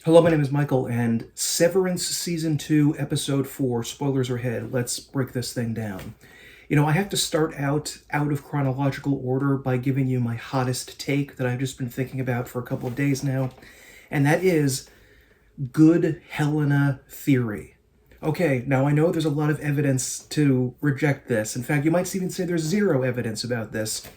Hello, my name is Michael, and Severance Season 2, Episode 4, spoilers ahead, let's break this thing down. I have to start out of chronological order by giving you my hottest take that I've just been thinking about for a couple of days now, and that is good Helena theory. Okay, now I know there's a lot of evidence to reject this. In fact, you might even say there's zero evidence about this,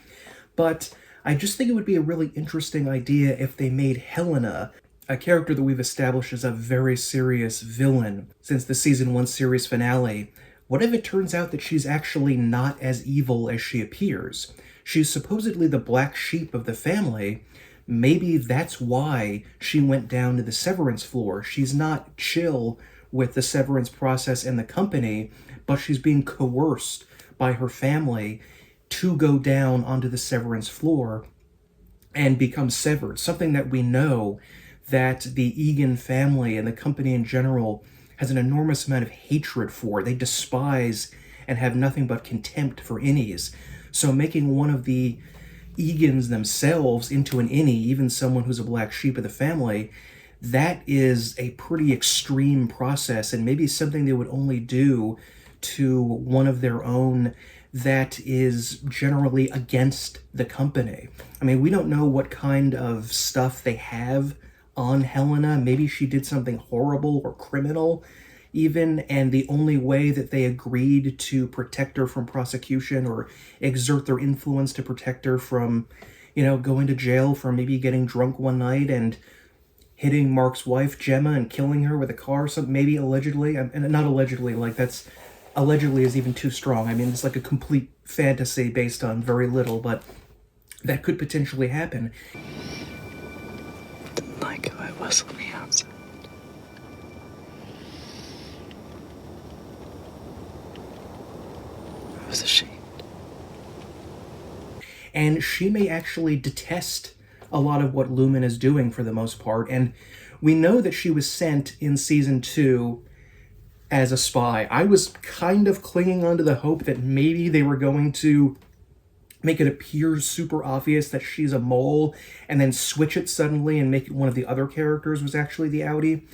but I just think it would be a really interesting idea if they made Helena a character that we've established as a very serious villain since the season 1 series finale. What if it turns out that she's actually not as evil as she appears? She's supposedly the black sheep of the family. Maybe that's why she went down to the severance floor. She's not chill with the severance process and the company, but she's being coerced by her family to go down onto the severance floor and become severed. Something that we know that the Eagan family and the company in general has an enormous amount of hatred for. They despise and have nothing but contempt for innies. So making one of the Eagans themselves into an innie, even someone who's a black sheep of the family, that is a pretty extreme process, and maybe something they would only do to one of their own that is generally against the company. I mean, we don't know what kind of stuff they have on Helena. Maybe she did something horrible or criminal even, and the only way that they agreed to protect her from prosecution or exert their influence to protect her from, going to jail for maybe getting drunk one night and hitting Mark's wife, Gemma, and killing her with a car, so maybe allegedly, and not allegedly, like that's, allegedly is even too strong. I mean, it's like a complete fantasy based on very little, but that could potentially happen. Like who I was on the outside. I was ashamed. And she may actually detest a lot of what Lumen is doing for the most part, and we know that she was sent in season 2 as a spy. I was kind of clinging onto the hope that maybe they were going to make it appear super obvious that she's a mole, and then switch it suddenly and make it one of the other characters was actually the Audi.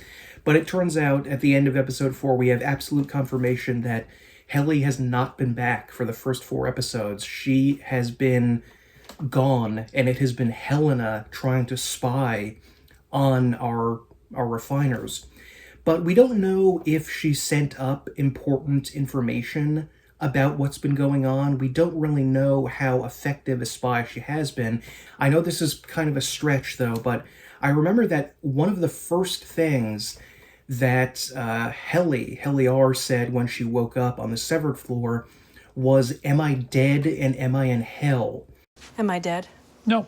But it turns out at the end of episode 4, we have absolute confirmation that Helly has not been back for the first 4 episodes. She has been gone, and it has been Helena trying to spy on our refiners. But we don't know if she sent up important information about what's been going on. We don't really know how effective a spy she has been. I know this is kind of a stretch, though, but I remember that one of the first things that Heliar said when she woke up on the severed floor was, "Am I dead and am I in hell?" Am I dead? No.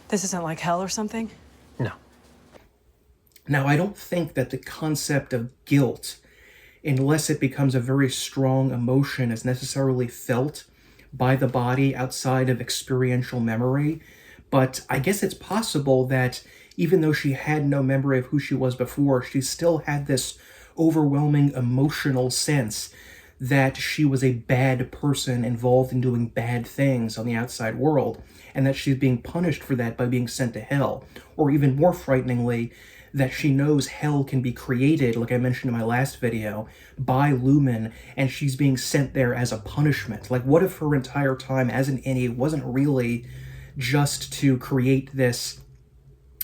This isn't like hell or something? No. Now, I don't think that the concept of guilt, unless it becomes a very strong emotion, is necessarily felt by the body outside of experiential memory. But I guess it's possible that even though she had no memory of who she was before, she still had this overwhelming emotional sense that she was a bad person involved in doing bad things on the outside world, and that she's being punished for that by being sent to hell. Or even more frighteningly, that she knows hell can be created, like I mentioned in my last video, by Lumen, and she's being sent there as a punishment. Like, what if her entire time as an innie wasn't really just to create this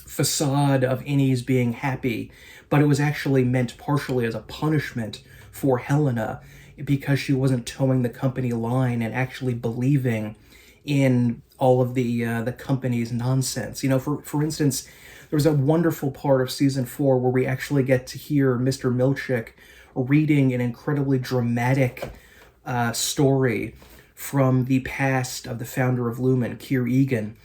facade of innies being happy, but it was actually meant partially as a punishment for Helena because she wasn't towing the company line and actually believing in all of the company's nonsense. For instance, there was a wonderful part of season 4 where we actually get to hear Mr. Milchick reading an incredibly dramatic story from the past of the founder of Lumen, Kier Egan.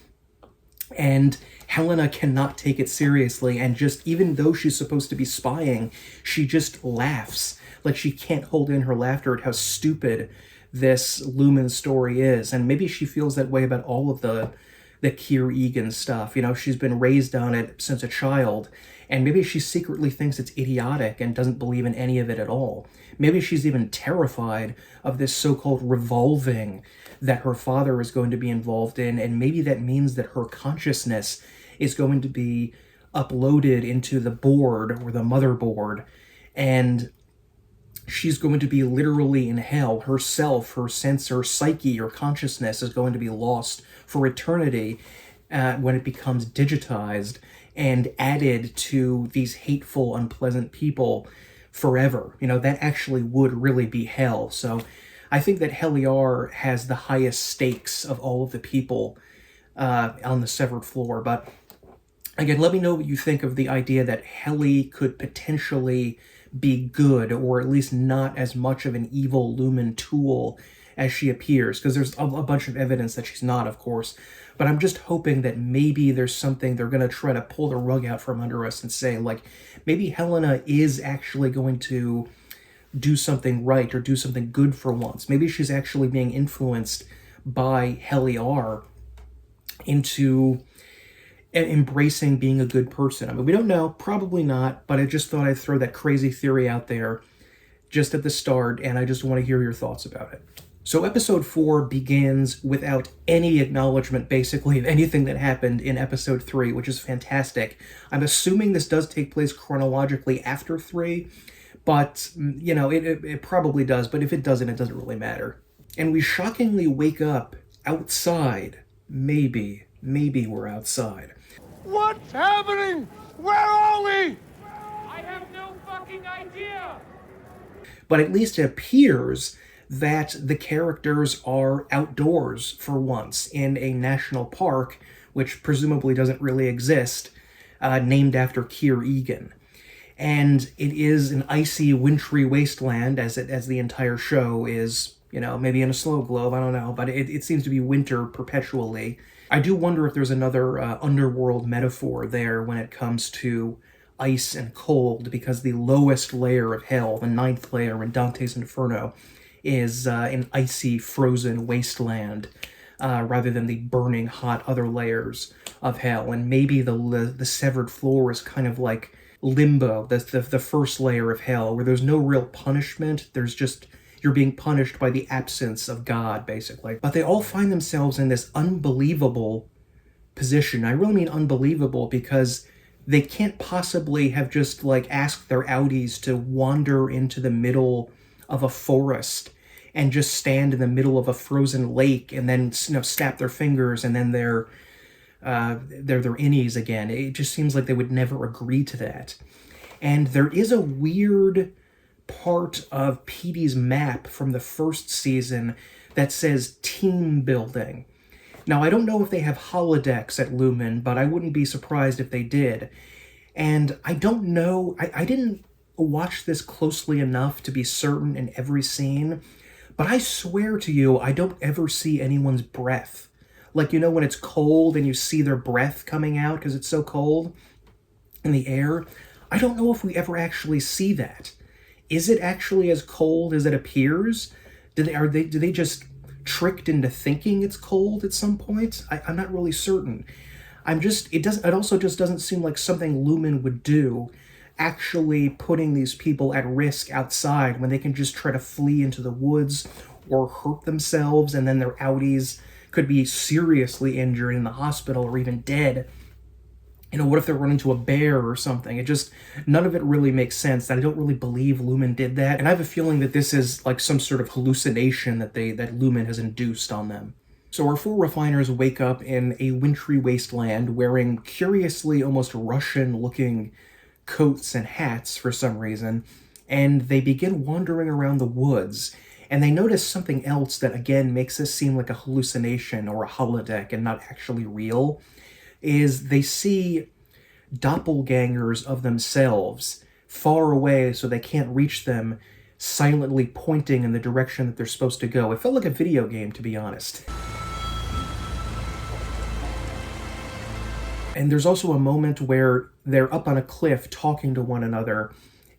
And Helena cannot take it seriously, and just, even though she's supposed to be spying, she just laughs. Like, she can't hold in her laughter at how stupid this Lumen story is. And maybe she feels that way about all of the Kier Egan stuff. She's been raised on it since a child, and maybe she secretly thinks it's idiotic and doesn't believe in any of it at all. Maybe she's even terrified of this so-called revolving that her father is going to be involved in, and maybe that means that her consciousness is going to be uploaded into the board or the motherboard, and she's going to be literally in hell. Herself, her sense, her psyche, her consciousness is going to be lost for eternity when it becomes digitized and added to these hateful, unpleasant people forever. That actually would really be hell. So I think that Heliar has the highest stakes of all of the people on the severed floor. But again, let me know what you think of the idea that Heli could potentially be good, or at least not as much of an evil Lumen tool as she appears, because there's a bunch of evidence that she's not, of course. But I'm just hoping that maybe there's something they're going to try to pull the rug out from under us and say, like, maybe Helena is actually going to do something right or do something good for once. Maybe she's actually being influenced by Heliar into embracing being a good person. I mean, we don't know, probably not, but I just thought I'd throw that crazy theory out there just at the start, and I just want to hear your thoughts about it. So episode 4 begins without any acknowledgement, basically, of anything that happened in episode 3, which is fantastic. I'm assuming this does take place chronologically after 3, but, it probably does, but if it doesn't, it doesn't really matter. And we shockingly wake up outside. Maybe we're outside. What's happening? Where are we? I have no fucking idea. But at least it appears that the characters are outdoors for once in a national park, which presumably doesn't really exist, named after Kier Egan. And it is an icy, wintry wasteland, as the entire show is, maybe in a snow globe, I don't know, but it seems to be winter perpetually. I do wonder if there's another underworld metaphor there when it comes to ice and cold, because the lowest layer of hell, the 9th layer in Dante's Inferno, is an icy, frozen wasteland, rather than the burning hot other layers of hell. And maybe the severed floor is kind of like limbo, the first layer of hell, where there's no real punishment. There's just, you're being punished by the absence of God, basically. But they all find themselves in this unbelievable position. I really mean unbelievable, because they can't possibly have just asked their outies to wander into the middle of a forest and just stand in the middle of a frozen lake and then snap their fingers and then they're their innies again. It just seems like they would never agree to that. And there is a weird part of Petey's map from the first season that says team building. Now, I don't know if they have holodecks at Lumen, but I wouldn't be surprised if they did. And I don't know, I didn't watch this closely enough to be certain in every scene, but I swear to you, I don't ever see anyone's breath. When it's cold and you see their breath coming out because it's so cold in the air, I don't know if we ever actually see that. Is it actually as cold as it appears? Do they just tricked into thinking it's cold at some point? I'm not really certain. It also just doesn't seem like something Lumen would do, actually putting these people at risk outside when they can just try to flee into the woods or hurt themselves, and then their outies could be seriously injured in the hospital or even dead. What if they run into a bear or something? None of it really makes sense. I don't really believe Lumen did that. And I have a feeling that this is some sort of hallucination that Lumen has induced on them. So our 4 refiners wake up in a wintry wasteland wearing curiously almost Russian-looking coats and hats for some reason, and they begin wandering around the woods. And they notice something else that, again, makes this seem like a hallucination or a holodeck and not actually real, is they see doppelgangers of themselves far away so they can't reach them, silently pointing in the direction that they're supposed to go. It felt like a video game, to be honest. And there's also a moment where they're up on a cliff talking to one another,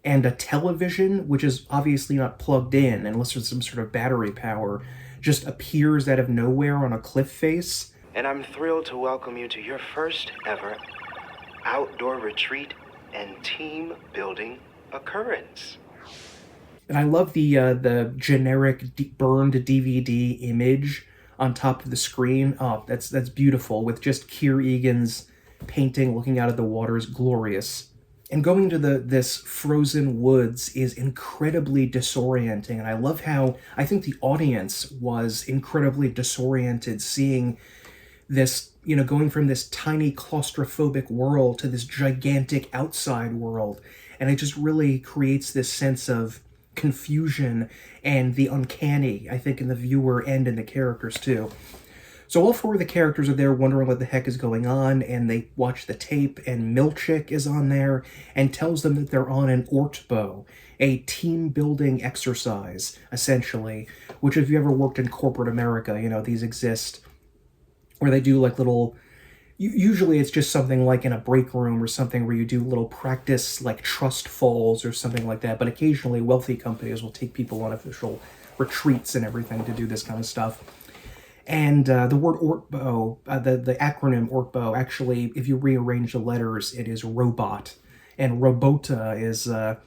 and a television, which is obviously not plugged in unless there's some sort of battery power, just appears out of nowhere on a cliff face. And I'm thrilled to welcome you to your first ever outdoor retreat and team building occurrence. And I love the generic burned DVD image on top of the screen. Oh, that's beautiful, with just Kier Egan's painting looking out at the water is glorious. And going to this frozen woods is incredibly disorienting. And I love how I think the audience was incredibly disoriented seeing this, going from this tiny claustrophobic world to this gigantic outside world. And it just really creates this sense of confusion and the uncanny, I think, in the viewer and in the characters too. So all four of the characters are there wondering what the heck is going on, and they watch the tape, and Milchick is on there and tells them that they're on an Ortbo, a team-building exercise, essentially, which if you ever worked in corporate America, these exist, where they do like little, usually it's just something like in a break room or something where you do little practice like trust falls or something like that, but occasionally wealthy companies will take people on official retreats and everything to do this kind of stuff. And the word Ortbo, the acronym Ortbo, actually, if you rearrange the letters, it is robot. And robota is a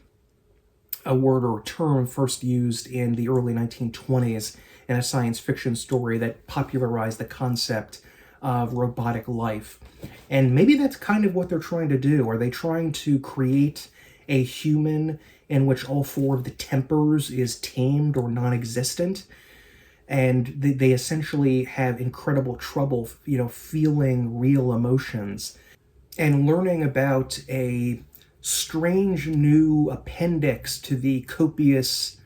word or a term first used in the early 1920s in a science fiction story that popularized the concept of robotic life. And maybe that's kind of what they're trying to do. Are they trying to create a human in which all four of the tempers is tamed or non-existent? And they essentially have incredible trouble, feeling real emotions. And learning about a strange new appendix to the copious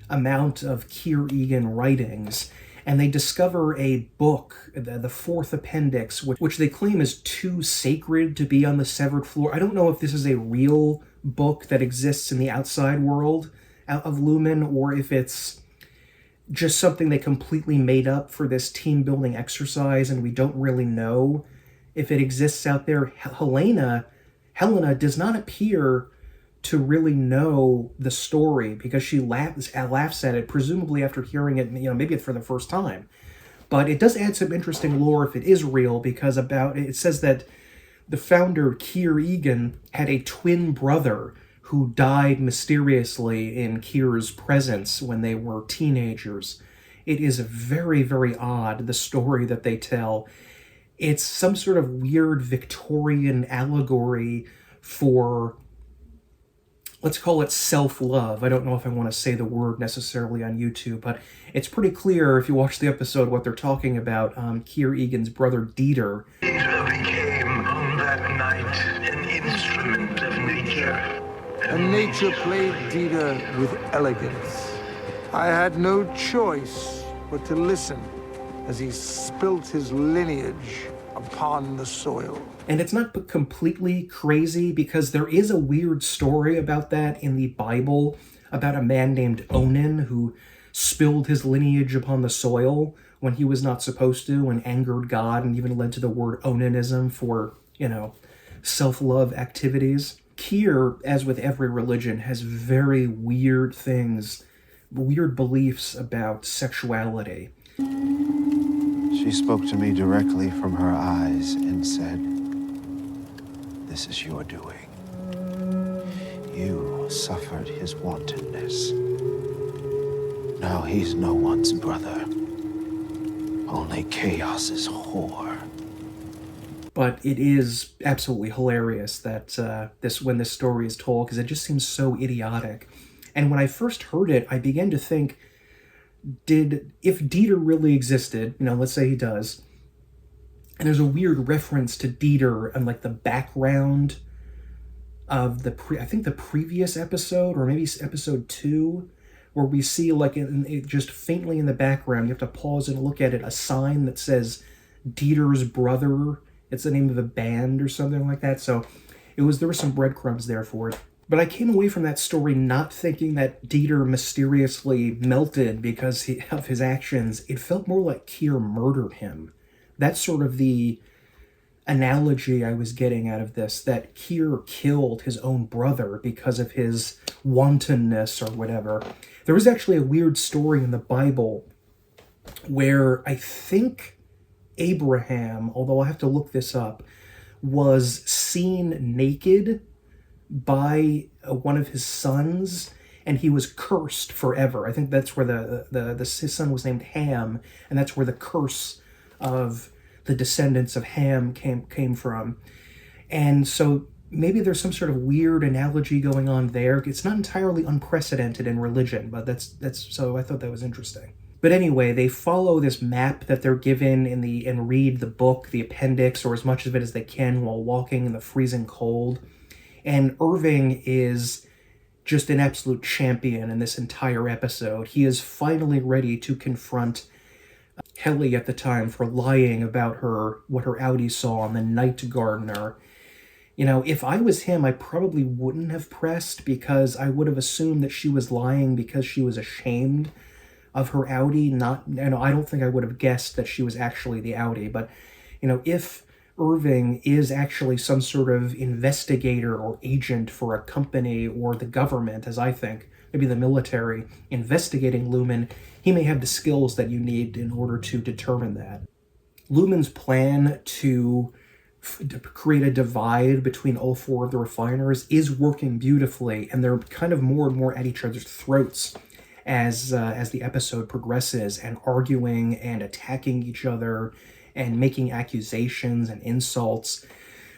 amount of Kier Egan writings. And they discover a book, the fourth appendix, which they claim is too sacred to be on the severed floor. I don't know if this is a real book that exists in the outside world of Lumen, or if it's just something they completely made up for this team-building exercise, and we don't really know if it exists out there. Helena does not appear to really know the story because she laughs at it, presumably after hearing it, maybe for the first time. But it does add some interesting lore if it is real, because it says that the founder, Kier Egan, had a twin brother who died mysteriously in Kier's presence when they were teenagers. It is very, very odd, the story that they tell. It's some sort of weird Victorian allegory for, let's call it self-love. I don't know if I want to say the word necessarily on YouTube, but it's pretty clear if you watch the episode what they're talking about. Kier Egan's brother, Dieter. Dieter became on that night an instrument of nature. And nature played Dieter with elegance. I had no choice but to listen as he spilt his lineage upon the soil. And it's not completely crazy, because there is a weird story about that in the Bible, about a man named Onan who spilled his lineage upon the soil when he was not supposed to, and angered God, and even led to the word onanism for, self-love activities. Kier, as with every religion, has very weird things, weird beliefs about sexuality. She spoke to me directly from her eyes and said, "This is your doing. You suffered his wantonness. Now he's no one's brother, only chaos's whore." But it is absolutely hilarious that when this story is told, because it just seems so idiotic. And when I first heard it, I began to think, if Dieter really existed, let's say he does, and there's a weird reference to Dieter and like the background of the previous episode, or maybe episode 2, where we see like just faintly in the background, you have to pause and look at it, a sign that says Dieter's brother. It's the name of a band or something like that. So there were some breadcrumbs there for it. But I came away from that story not thinking that Dieter mysteriously melted because of his actions. It felt more like Kier murdered him. That's sort of the analogy I was getting out of this, that Kier killed his own brother because of his wantonness or whatever. There was actually a weird story in the Bible where I think Abraham, although I have to look this up, was seen naked by one of his sons, and he was cursed forever. I think that's where his son was named Ham, and that's where the curse of the descendants of Ham came from. And so maybe there's some sort of weird analogy going on there. It's not entirely unprecedented in religion, but that's so I thought that was interesting. But anyway, they follow this map that they're given and read the book, the appendix, or as much of it as they can while walking in the freezing cold. And Irving is just an absolute champion in this entire episode. He is finally ready to confront Helly at the time for lying about what her Audi saw on the night gardener. If I was him, I probably wouldn't have pressed, because I would have assumed that she was lying because she was ashamed of her Audi. I don't think I would have guessed that she was actually the Audi. But, if Irving is actually some sort of investigator or agent for a company or the government, as I think, maybe the military, investigating Lumen, he may have the skills that you need in order to determine that. Lumen's plan to create a divide between all four of the refiners is working beautifully, and they're kind of more and more at each other's throats as the episode progresses, and arguing and attacking each other and making accusations and insults,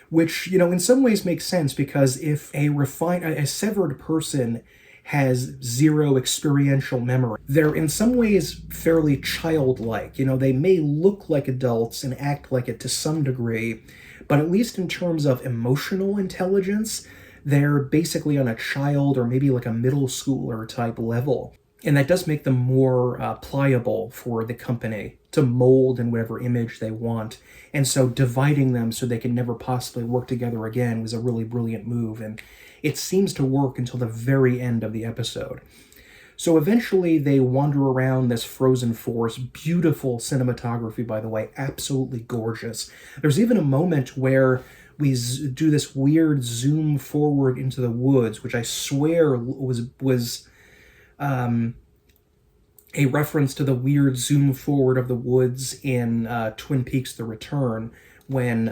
which, in some ways makes sense, because if a severed person has zero experiential memory, they're in some ways fairly childlike. They may look like adults and act like it to some degree, but at least in terms of emotional intelligence, they're basically on a child or maybe like a middle schooler type level. And that does make them more pliable for the company to mold in whatever image they want. And so dividing them so they can never possibly work together again was a really brilliant move. And it seems to work until the very end of the episode. So eventually they wander around this frozen forest. Beautiful cinematography, by the way, absolutely gorgeous. There's even a moment where we do this weird zoom forward into the woods, which I swear was a reference to the weird zoom forward of the woods in Twin Peaks: The Return, when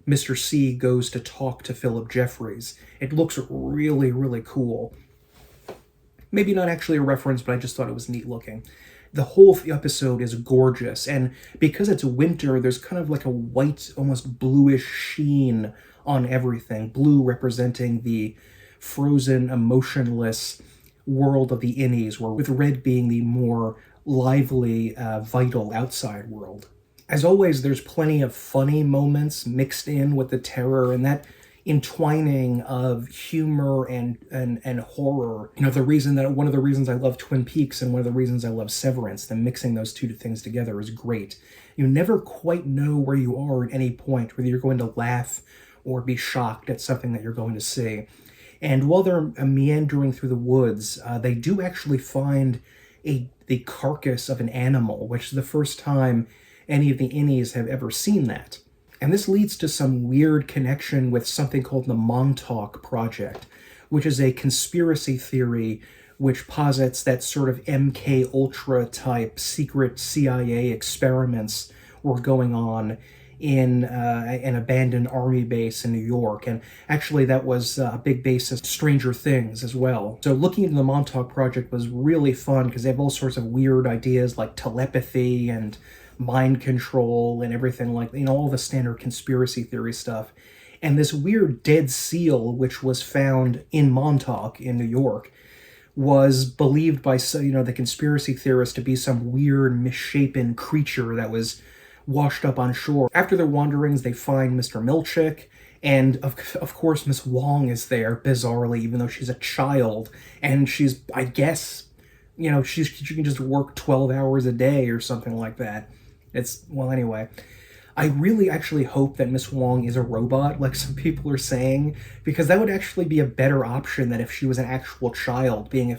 Mr. C goes to talk to Philip Jeffries. It looks really, really cool. Maybe not actually a reference, but I just thought it was neat looking. The whole episode is gorgeous, and because it's winter, there's kind of like a white, almost bluish sheen on everything. Blue representing the frozen, emotionless world of the innies, with red being the more lively, vital outside world. As always, there's plenty of funny moments mixed in with the terror, and that entwining of humor and horror. One of the reasons I love Twin Peaks and one of the reasons I love Severance, the mixing those two things together is great. You never quite know where you are at any point, whether you're going to laugh or be shocked at something that you're going to see. And while they're meandering through the woods, they do actually find the carcass of an animal, which is the first time any of the innies have ever seen that. And this leads to some weird connection with something called the Montauk Project, which is a conspiracy theory which posits that sort of MK Ultra type secret CIA experiments were going on in an abandoned army base in New York. And actually that was a big base of Stranger Things as well. So looking into the Montauk Project was really fun because they have all sorts of weird ideas like telepathy and mind control and everything, like, all the standard conspiracy theory stuff. And this weird dead seal, which was found in Montauk in New York, was believed by the conspiracy theorists to be some weird misshapen creature that was washed up on shore. After their wanderings, they find Mr. Milchick, and of course Miss Wong is there, bizarrely, even though she's a child, and she's, I guess, she can just work 12 hours a day or something like that. Anyway, I really actually hope that Miss Wong is a robot, like some people are saying, because that would actually be a better option than if she was an actual child being,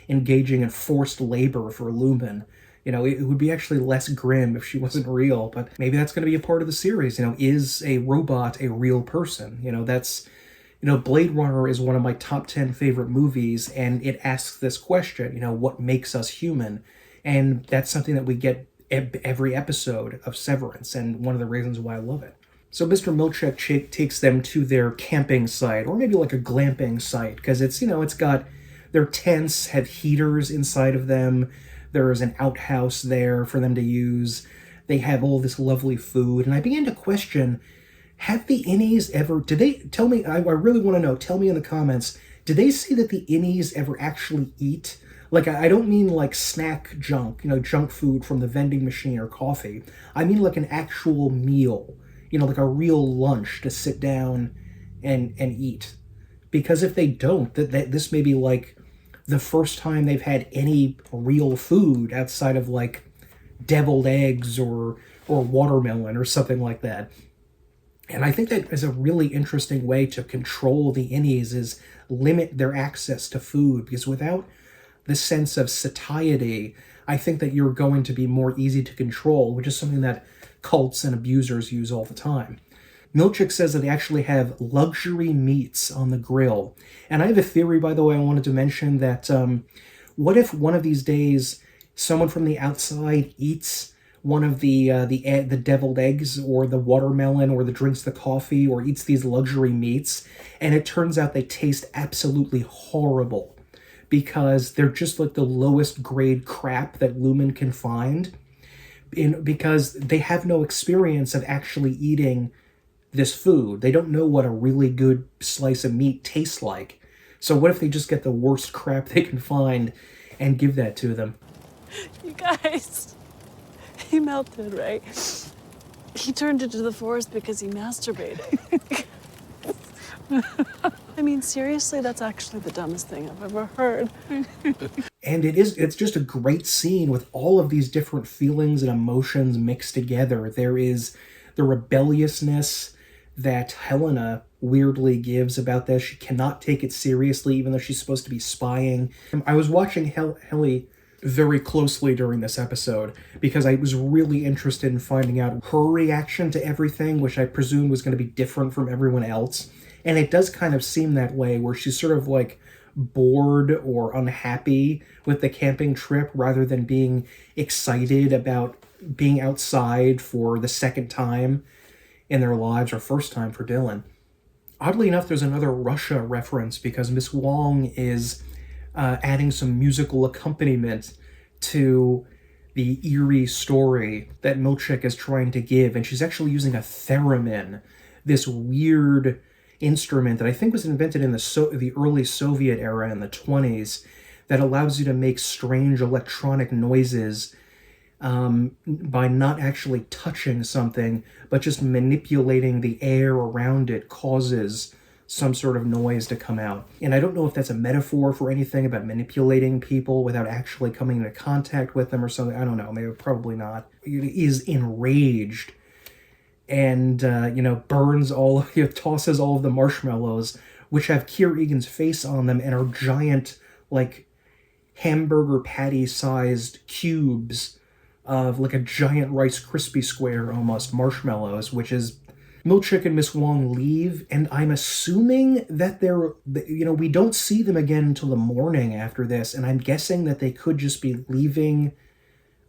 engaging in forced labor for Lumen. It would be actually less grim if she wasn't real, but maybe that's going to be a part of the series. Is a robot a real person? Blade Runner is one of my top 10 favorite movies, and it asks this question, what makes us human? And that's something that we get every episode of Severance, and one of the reasons why I love it. So Mr. Milchick takes them to their camping site, or maybe like a glamping site, because it's got their tents have heaters inside of them. There is an outhouse there for them to use. They have all this lovely food, and I began to question, Have the innies ever, did they, tell me, I really want to know, tell me in the comments, did they say that the innies ever actually eat? Like, I don't mean like snack junk, junk food from the vending machine or coffee. I mean like an actual meal, like a real lunch to sit down and eat. Because if they don't, that this may be like the first time they've had any real food outside of like deviled eggs or watermelon or something like that. And I think that is a really interesting way to control the innies, is limit their access to food, because without the sense of satiety, I think that you're going to be more easy to control, which is something that cults and abusers use all the time. Milchick says that they actually have luxury meats on the grill. And I have a theory, by the way, I wanted to mention that what if one of these days someone from the outside eats one of the deviled eggs or the watermelon or drinks the coffee or eats these luxury meats, and it turns out they taste absolutely horrible because they're just like the lowest grade crap that Lumen can find, because they have no experience of actually eating this food. They don't know what a really good slice of meat tastes like. So what if they just get the worst crap they can find and give that to them? You guys, he melted, right? He turned into the forest because he masturbated. I mean, seriously, that's actually the dumbest thing I've ever heard. And it's just a great scene with all of these different feelings and emotions mixed together. There is the rebelliousness that Helena weirdly gives about this. She cannot take it seriously, even though she's supposed to be spying. I was watching Helly very closely during this episode because I was really interested in finding out her reaction to everything, which I presume was going to be different from everyone else. And it does kind of seem that way, where she's sort of like bored or unhappy with the camping trip rather than being excited about being outside for the second time in their lives, or first time for Dylan. Oddly enough, there's another Russia reference because Miss Wong is adding some musical accompaniment to the eerie story that Milchick is trying to give, and she's actually using a theremin, this weird instrument that I think was invented in the early Soviet era in the 20s, that allows you to make strange electronic noises by not actually touching something, but just manipulating the air around it causes some sort of noise to come out. And I don't know if that's a metaphor for anything about manipulating people without actually coming into contact with them or something. I don't know, maybe probably not. He is enraged and burns tosses all of the marshmallows, which have Kier Egan's face on them and are giant, like hamburger patty sized cubes of like a giant Rice Krispie square almost marshmallows, which is Milchick and Miss Wong leave, and I'm assuming that we don't see them again until the morning after this, and I'm guessing that they could just be leaving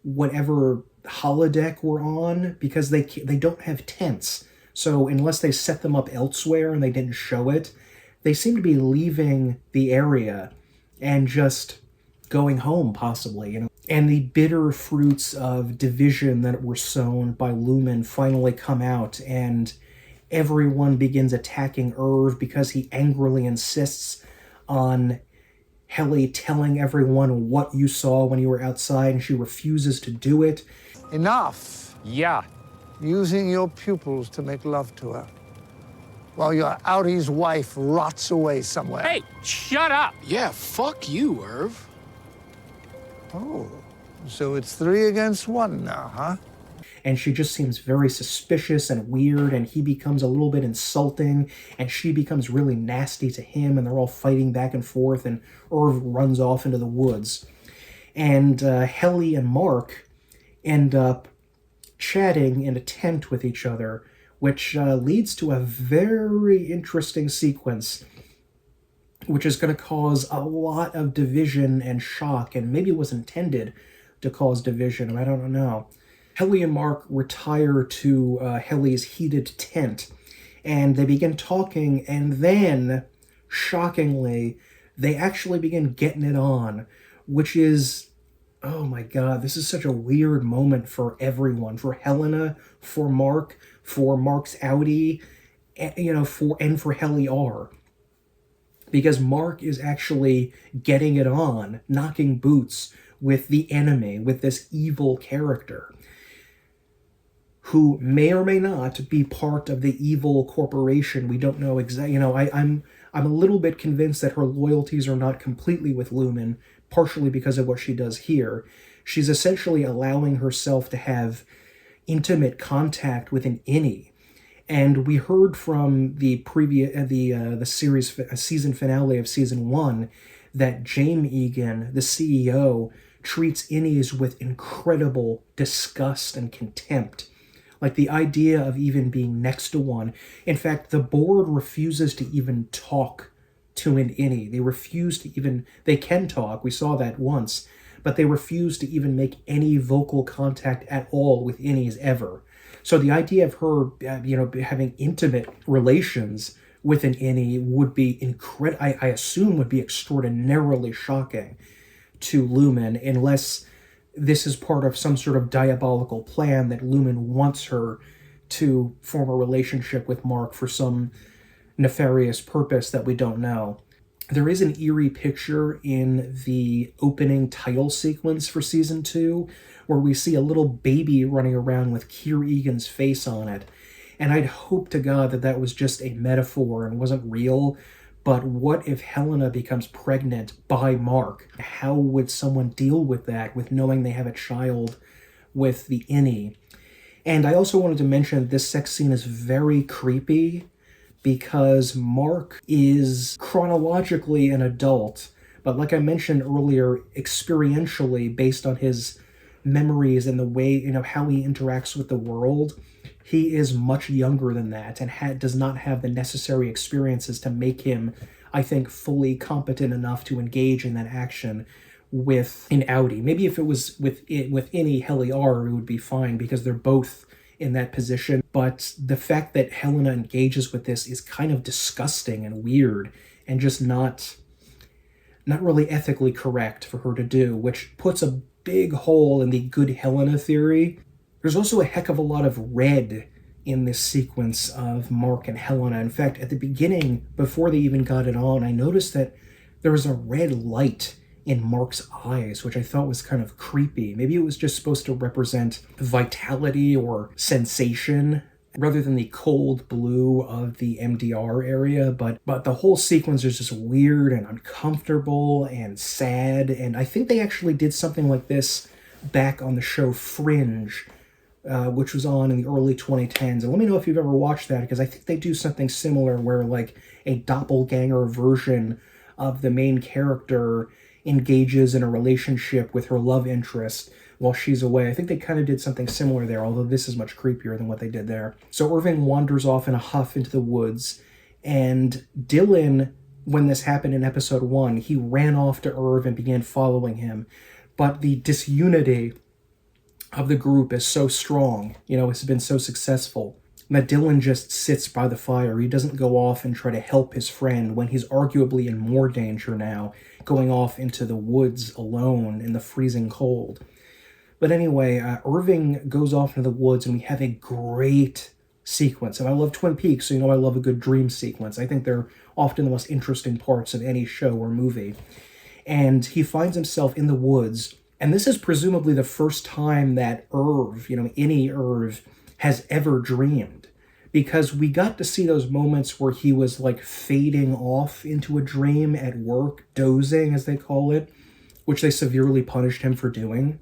whatever holodeck we're on, because they don't have tents. So unless they set them up elsewhere and they didn't show it, they seem to be leaving the area and just going home, possibly, And the bitter fruits of division that were sown by Lumen finally come out, and everyone begins attacking Irv because he angrily insists on Helly telling everyone what you saw when you were outside, and she refuses to do it. Enough. Yeah. Using your pupils to make love to her, while your outie's wife rots away somewhere. Hey, shut up! Yeah, fuck you, Irv. Oh, so it's 3 against 1 now, huh? And she just seems very suspicious and weird, and he becomes a little bit insulting, and she becomes really nasty to him, and they're all fighting back and forth, and Irv runs off into the woods. And Helly and Mark end up chatting in a tent with each other, which leads to a very interesting sequence, which is going to cause a lot of division and shock, and maybe it was intended to cause division, I don't know. Helly and Mark retire to Helly's heated tent, and they begin talking, and then, shockingly, they actually begin getting it on, which is, oh my god, this is such a weird moment for everyone, for Helena, for Mark, for Mark's outie, for Helly are. Because Mark is actually getting it on, knocking boots with the enemy, with this evil character, who may or may not be part of the evil corporation. We don't know exactly. I'm a little bit convinced that her loyalties are not completely with Lumen, partially because of what she does here. She's essentially allowing herself to have intimate contact with an innie. And we heard from the season finale of season 1 that James Eagan, the CEO, treats innies with incredible disgust and contempt. Like the idea of even being next to one. In fact, the board refuses to even talk to an innie. They refuse to even, they can talk, we saw that once, but they refuse to even make any vocal contact at all with innies ever. So the idea of her, having intimate relations with an innie would be I assume would be extraordinarily shocking to Lumen, unless this is part of some sort of diabolical plan that Lumen wants her to form a relationship with Mark for some nefarious purpose that we don't know. There is an eerie picture in the opening title sequence for season 2 where we see a little baby running around with Kier Egan's face on it. And I'd hope to God that that was just a metaphor and wasn't real. But what if Helena becomes pregnant by Mark? How would someone deal with that, with knowing they have a child with the innie? And I also wanted to mention this sex scene is very creepy because Mark is chronologically an adult, but like I mentioned earlier, experientially, based on his memories and the way, how he interacts with the world, he is much younger than that and does not have the necessary experiences to make him, I think, fully competent enough to engage in that action with an outie. Maybe if it was with any Helly R, it would be fine because they're both in that position. But the fact that Helena engages with this is kind of disgusting and weird and just not really ethically correct for her to do, which puts a big hole in the good Helena theory. There's also a heck of a lot of red in this sequence of Mark and Helena. In fact, at the beginning, before they even got it on, I noticed that there was a red light in Mark's eyes, which I thought was kind of creepy. Maybe it was just supposed to represent vitality or sensation rather than the cold blue of the MDR area, but the whole sequence is just weird and uncomfortable and sad, and I think they actually did something like this back on the show Fringe, which was on in the early 2010s. And let me know if you've ever watched that, because I think they do something similar where like a doppelganger version of the main character engages in a relationship with her love interest while she's away. I think they kind of did something similar there, although this is much creepier than what they did there. So Irving wanders off in a huff into the woods, and Dylan, when this happened in episode 1, he ran off to Irv and began following him. But the disunity of the group is so strong, it's been so successful, that Dylan just sits by the fire. He doesn't go off and try to help his friend when he's arguably in more danger now, going off into the woods alone in the freezing cold. But anyway, Irving goes off into the woods, and we have a great sequence. And I love Twin Peaks, so I love a good dream sequence. I think they're often the most interesting parts of any show or movie. And he finds himself in the woods, and this is presumably the first time that Irv, any Irv, has ever dreamed, because we got to see those moments where he was like fading off into a dream at work, dozing as they call it, which they severely punished him for doing.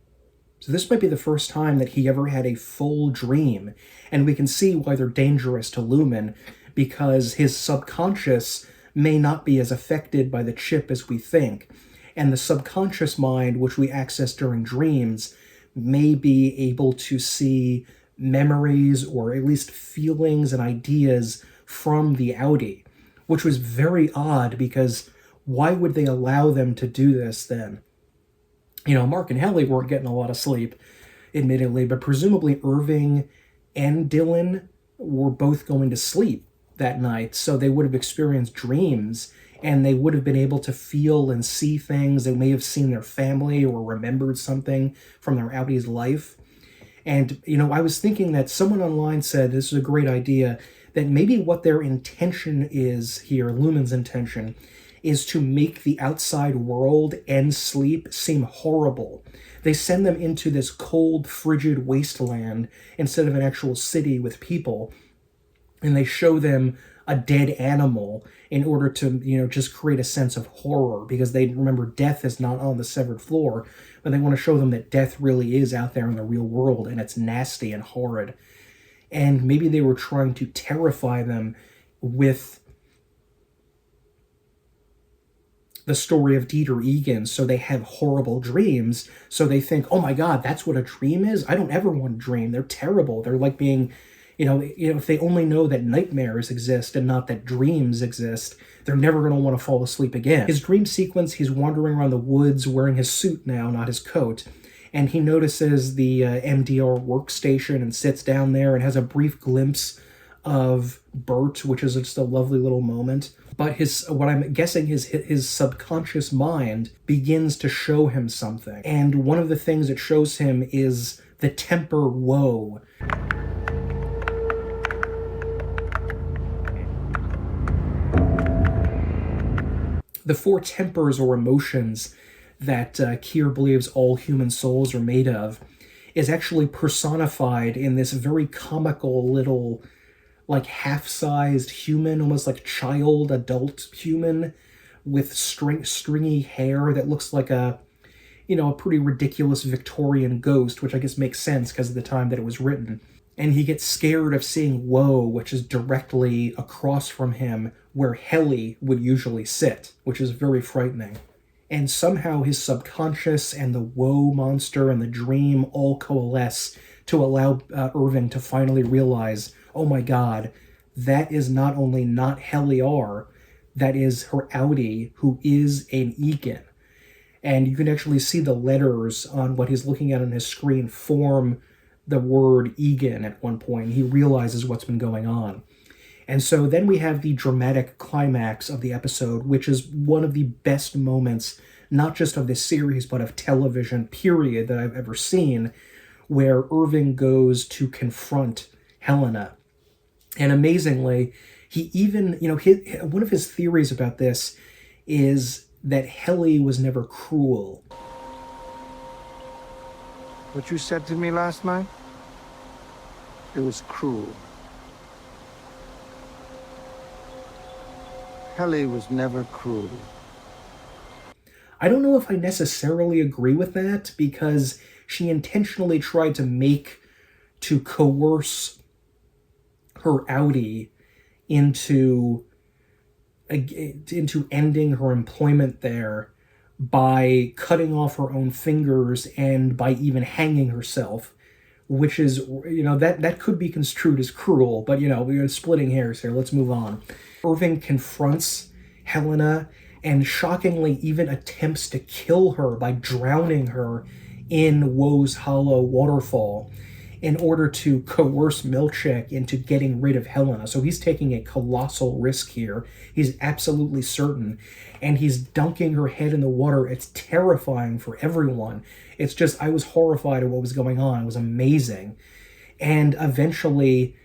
So this might be the first time that he ever had a full dream, and we can see why they're dangerous to Lumen, because his subconscious may not be as affected by the chip as we think, and the subconscious mind, which we access during dreams, may be able to see memories or at least feelings and ideas from the outie, which was very odd, because why would they allow them to do this then? Mark and Helly weren't getting a lot of sleep, admittedly, but presumably Irving and Dylan were both going to sleep that night, so they would have experienced dreams, and they would have been able to feel and see things. They may have seen their family or remembered something from their outie's life. And, I was thinking that someone online said this is a great idea, that maybe what their intention is here, Lumen's intention, is to make the outside world and sleep seem horrible. They send them into this cold, frigid wasteland instead of an actual city with people, and they show them a dead animal in order to, just create a sense of horror, because they remember death is not on the severed floor, but they want to show them that death really is out there in the real world, and it's nasty and horrid. And maybe they were trying to terrify them with the story of Kier Egan, so they have horrible dreams, so they think, oh my god, that's what a dream is? I don't ever want to dream. They're terrible. They're like being, if they only know that nightmares exist and not that dreams exist, they're never going to want to fall asleep again. His dream sequence, he's wandering around the woods wearing his suit now, not his coat, and he notices the MDR workstation and sits down there and has a brief glimpse of Bert, which is just a lovely little moment. But what I'm guessing his subconscious mind begins to show him something. And one of the things it shows him is the temper woe. The four tempers or emotions that Kier believes all human souls are made of is actually personified in this very comical little, like, half-sized human, almost like child, adult human, with stringy hair that looks like a pretty ridiculous Victorian ghost, which I guess makes sense because of the time that it was written. And he gets scared of seeing Woe, which is directly across from him where Helly would usually sit, which is very frightening. And somehow his subconscious and the Woe monster and the dream all coalesce to allow Irving to finally realize, oh my god, that is not only not Helly R, that is her Audi, who is an Eagan. And you can actually see the letters on what he's looking at on his screen form the word Eagan at one point. He realizes what's been going on. And so then we have the dramatic climax of the episode, which is one of the best moments, not just of this series, but of television, period, that I've ever seen, where Irving goes to confront Helena. And amazingly, he even, one of his theories about this is that Helly was never cruel. What you said to me last night, it was cruel. Helly was never cruel. I don't know if I necessarily agree with that, because she intentionally tried to coerce her Audi into ending her employment there by cutting off her own fingers and by even hanging herself, which is, that could be construed as cruel, but, we're splitting hairs here. Let's move on. Irving confronts Helena and shockingly even attempts to kill her by drowning her in Woe's Hollow waterfall in order to coerce Milchick into getting rid of Helena. So he's taking a colossal risk here. He's absolutely certain. And he's dunking her head in the water. It's terrifying for everyone. It's just, I was horrified at what was going on. It was amazing. And eventually,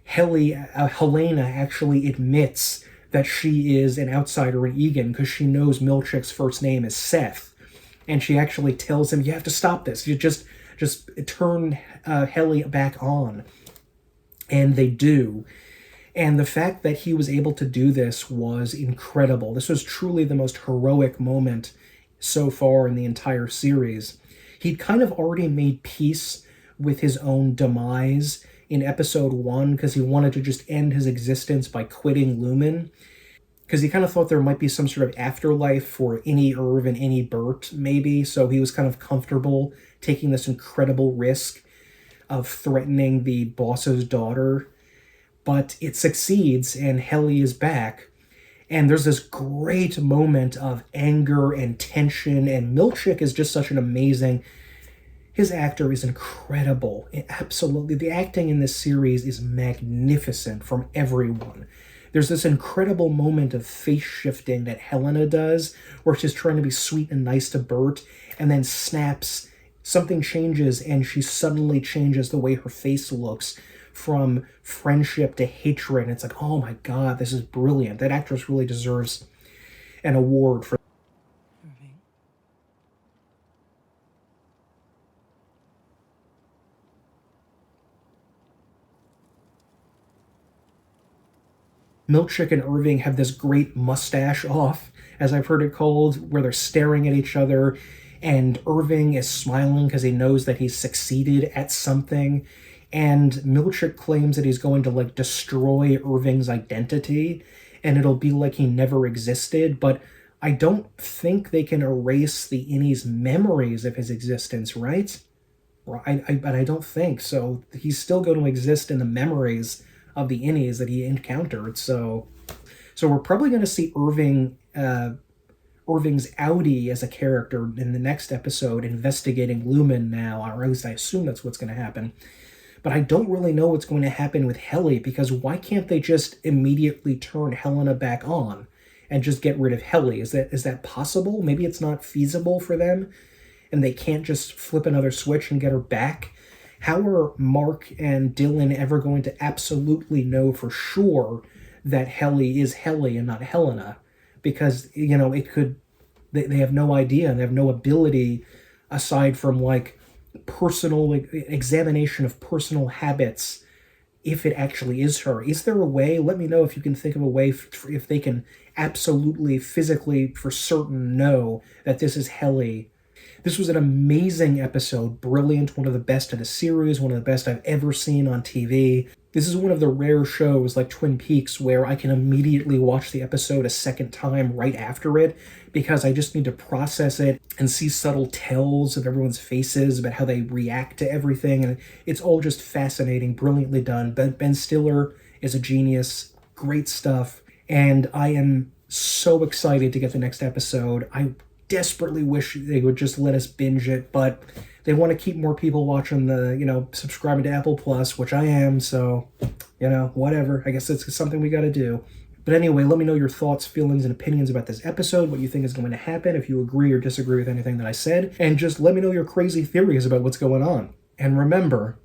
Helena actually admits that she is an outsider in Eagan because she knows Milchick's first name is Seth. And she actually tells him, you have to stop this. You just turn Helly back on. And they do. And the fact that he was able to do this was incredible. This was truly the most heroic moment so far in the entire series. He'd kind of already made peace with his own demise in episode 1 because he wanted to just end his existence by quitting Lumen. Because he kind of thought there might be some sort of afterlife for any Irv and any Bert, maybe. So he was kind of comfortable taking this incredible risk of threatening the boss's daughter. But it succeeds, and Helly is back. And there's this great moment of anger and tension, and Milchick is just such an amazing... His actor is incredible. Absolutely. The acting in this series is magnificent from everyone. There's this incredible moment of face shifting that Helena does, where she's trying to be sweet and nice to Bert, and then snaps. Something changes, and she suddenly changes the way her face looks from friendship to hatred. And it's like, oh my God, this is brilliant. That actress really deserves an award for. Irving. Milkshake and Irving have this great mustache off, as I've heard it called, where they're staring at each other, and Irving is smiling because he knows that he's succeeded at something, and Milkshake claims that he's going to, like, destroy Irving's identity, and it'll be like he never existed, but I don't think they can erase the Innie's memories of his existence, right? But I don't think so. He's still going to exist in the memories of the Innies that he encountered. So we're probably going to see Irving's Audi as a character in the next episode, investigating Lumen now, or at least I assume that's what's going to happen. But I don't really know what's going to happen with Helly, because why can't they just immediately turn Helena back on and just get rid of Helly? Is that possible? Maybe it's not feasible for them, and they can't just flip another switch and get her back. How are Mark and Dylan ever going to absolutely know for sure that Helly is Helly and not Helena? Because, it could, they have no idea, and they have no ability aside from, like, personal examination of personal habits, if it actually is her. Is there a way? Let me know if you can think of a way if they can absolutely, physically, for certain know that this is Helly. This was an amazing episode, brilliant, one of the best of the series, one of the best I've ever seen on TV. This is one of the rare shows like Twin Peaks where I can immediately watch the episode a second time right after it, because I just need to process it and see subtle tells of everyone's faces about how they react to everything, and it's all just fascinating, brilliantly done. Ben Stiller is a genius, great stuff, and I am so excited to get the next episode. I desperately wish they would just let us binge it, but they want to keep more people watching subscribing to Apple Plus, which I am, so, whatever. I guess it's something we got to do. But anyway, let me know your thoughts, feelings, and opinions about this episode, what you think is going to happen, if you agree or disagree with anything that I said, and just let me know your crazy theories about what's going on. And remember,